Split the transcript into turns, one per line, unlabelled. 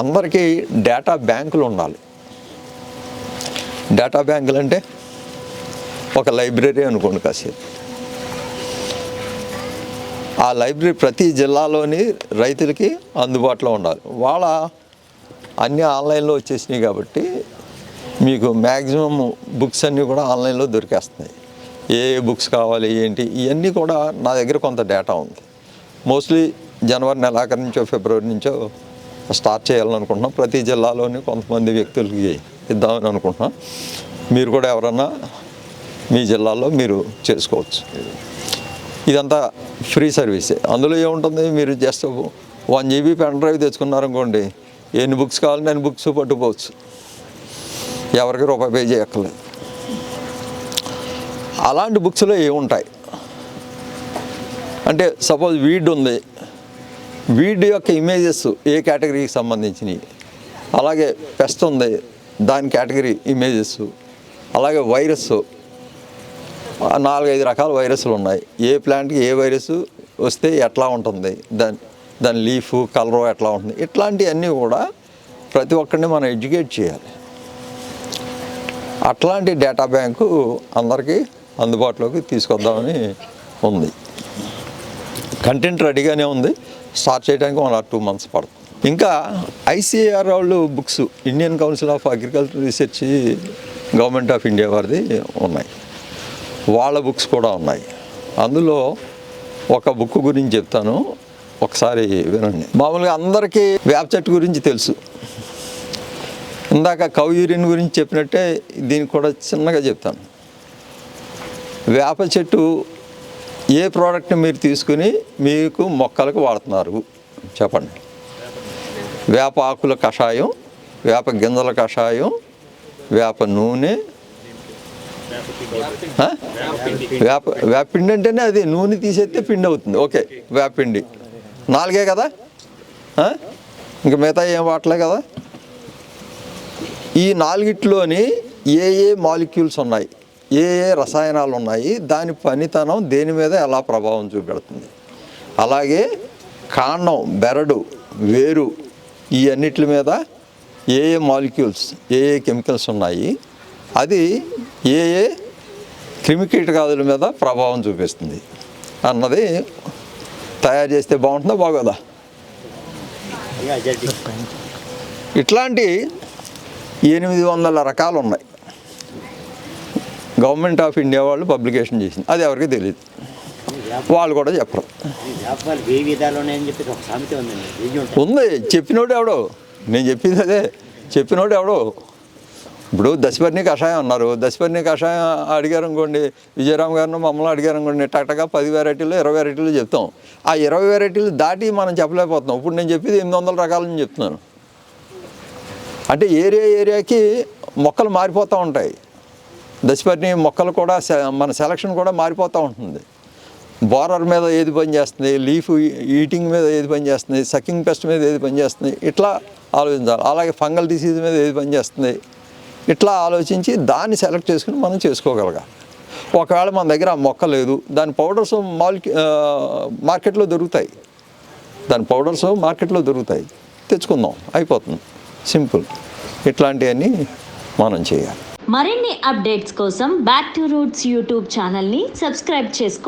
అందరికీ డేటా బ్యాంకులు ఉండాలి. డేటా బ్యాంకులు అంటే ఒక లైబ్రరీ అనుకోండి కాసేపు. ఆ లైబ్రరీ ప్రతి జిల్లాలోని రైతులకి అందుబాటులో ఉండాలి. వాళ్ళ అన్నీ ఆన్లైన్లో వచ్చేసినాయి కాబట్టి మీకు మ్యాక్సిమం బుక్స్ అన్నీ కూడా ఆన్లైన్లో దొరికేస్తున్నాయి. ఏ బుక్స్ కావాలి ఏంటి ఇవన్నీ కూడా నా దగ్గర కొంత డేటా ఉంది. మోస్ట్లీ జనవరి నెలాఖరు నుంచో ఫిబ్రవరి నుంచో స్టార్ట్ చేయాలనుకుంటున్నాం. ప్రతి జిల్లాలోని కొంతమంది వ్యక్తులకి ఇద్దామని అనుకుంటున్నాం. మీరు కూడా ఎవరన్నా మీ జిల్లాలో మీరు చేసుకోవచ్చు. ఇదంతా ఫ్రీ సర్వీసే. అందులో ఏముంటుంది, మీరు జస్ట్ 1 GB పెన్ డ్రైవ్ తెచ్చుకున్నారనుకోండి, ఎన్ని బుక్స్ కావాలంటే అన్ని బుక్స్ పట్టుకోవచ్చు. ఎవరికి రూపాయి పే చేయక్కర్లేదు. అలాంటి బుక్స్లో ఏముంటాయి అంటే, సపోజ్ వీడ్ ఉంది, వీడ్ యొక్క ఇమేజెస్ ఏ కేటగిరీకి సంబంధించినవి, అలాగే పెస్ట్ ఉంది దాని కేటగిరీ ఇమేజెస్, అలాగే వైరస్ 4-5 రకాల వైరస్లు ఉన్నాయి. ఏ ప్లాంట్కి ఏ వైరస్ వస్తే ఎట్లా ఉంటుంది, దాని లీఫ్ కలరు ఎట్లా ఉంటుంది, ఇట్లాంటివన్నీ కూడా ప్రతి ఒక్కరిని మనం ఎడ్యుకేట్ చేయాలి. అట్లాంటి డేటా బ్యాంకు అందరికీ అందుబాటులోకి తీసుకొద్దామని ఉంది. కంటెంట్ రెడీగానే ఉంది. స్టార్ట్ చేయడానికి 1 or 2 months పడుతుంది. ఇంకా ఐసిఏఆర్ వాళ్ళు books, Indian council of agriculture research, government of India వారిది ఉన్నాయి. వాళ్ళ బుక్స్ కూడా ఉన్నాయి. అందులో ఒక బుక్ గురించి చెప్తాను, ఒకసారి వినండి. మామూలుగా అందరికీ వేప చెట్టు గురించి తెలుసు. ఇందాక కౌ యూరిన్ గురించి చెప్పినట్టే దీనికి కూడా చిన్నగా చెప్తాను. వేప చెట్టు ఏ ప్రోడక్ట్ని మీరు తీసుకుని మీకు మొక్కలకు వాడుతున్నారు చెప్పండి. వేప ఆకుల కషాయం, వేప గింజల కషాయం, వేప నూనె, వేపపిండి అంటేనే అది నూనె తీసేస్తే పిండి అవుతుంది. ఓకే, వేపపిండి 4 కదా, ఇంకా మిగతా ఏం వాడలే కదా. ఈ 4 ఏ మాలిక్యూల్స్ ఉన్నాయి, ఏ రసాయనాలు ఉన్నాయి, దాని పనితనం దేని మీద ఎలా ప్రభావం చూపెడుతుంది, అలాగే కాండం, బెరడు, వేరు ఈ అన్నిటి మీద ఏ మాలిక్యూల్స్, ఏ కెమికల్స్ ఉన్నాయి, అది ఏ క్రిమికీటకాదుల మీద ప్రభావం చూపిస్తుంది అన్నది తయారు చేస్తే బాగుంటుందా బాగోదా. ఇట్లాంటి 800 రకాలు ఉన్నాయి. గవర్నమెంట్ ఆఫ్ ఇండియా వాళ్ళు పబ్లికేషన్ చేసింది. అది ఎవరికి తెలియదు, వాళ్ళు కూడా చెప్పరు. ఉంది, చెప్పినోడు ఎవడో, నేను చెప్పింది అదే, చెప్పినోడు ఎవడో. ఇప్పుడు దశపర్ణి కషాయం అన్నారు, దశపర్ణి కషాయం అడిగారు అనుకోండి, విజయరామ్ గారిని మమ్మల్ని అడిగారు అనుకోండి, టక్టగా 10 వెరైటీలు 20 వెరైటీలు చెప్తాం. ఆ 20 వెరైటీలు దాటి మనం చెప్పలేకపోతున్నాం. ఇప్పుడు నేను చెప్పేది 800 రకాలని చెప్తున్నాను. అంటే ఏరియాకి మొక్కలు మారిపోతూ ఉంటాయి. దశపర్ణి మొక్కలు కూడా మన సెలక్షన్ కూడా మారిపోతూ ఉంటుంది. బోరర్ మీద ఏది పని చేస్తుంది, లీఫ్ ఈటింగ్ మీద ఏది పని చేస్తుంది, సకింగ్ పెస్ట్ మీద ఏది పని చేస్తుంది, ఇట్లా ఆలోచించాలి. అలాగే ఫంగల్ డిసీజ్ మీద ఏది పని చేస్తుంది, ఇట్లా ఆలోచించి దాన్ని సెలెక్ట్ చేసుకుని మనం చేసుకోగలగాలి. ఒకవేళ మన దగ్గర ఆ మొక్క లేదు, దాని పౌడర్స్ మార్కెట్లో దొరుకుతాయి, తెచ్చుకుందాం, అయిపోతుంది, సింపుల్. ఇట్లాంటివన్నీ మనం చేయాలి.
మరిన్ని అప్డేట్స్ కోసం బ్యాక్ టు రూట్స్ యూట్యూబ్ ఛానల్ని సబ్స్క్రైబ్ చేసుకోండి.